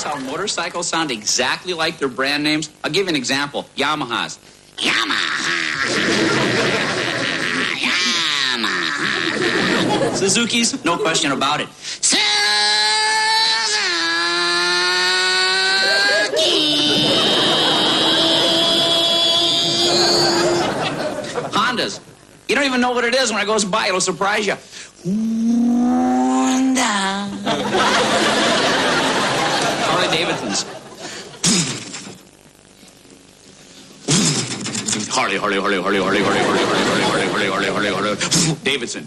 notice how motorcycles sound exactly like their brand names? I'll give you an example. Yamahas. Yamaha. Yamaha. Suzuki's, no question about it. Suzuki. Hondas. You don't even know what it is. When it goes by, it'll surprise you. Honda. Harley Davidsons. Harley Davidson.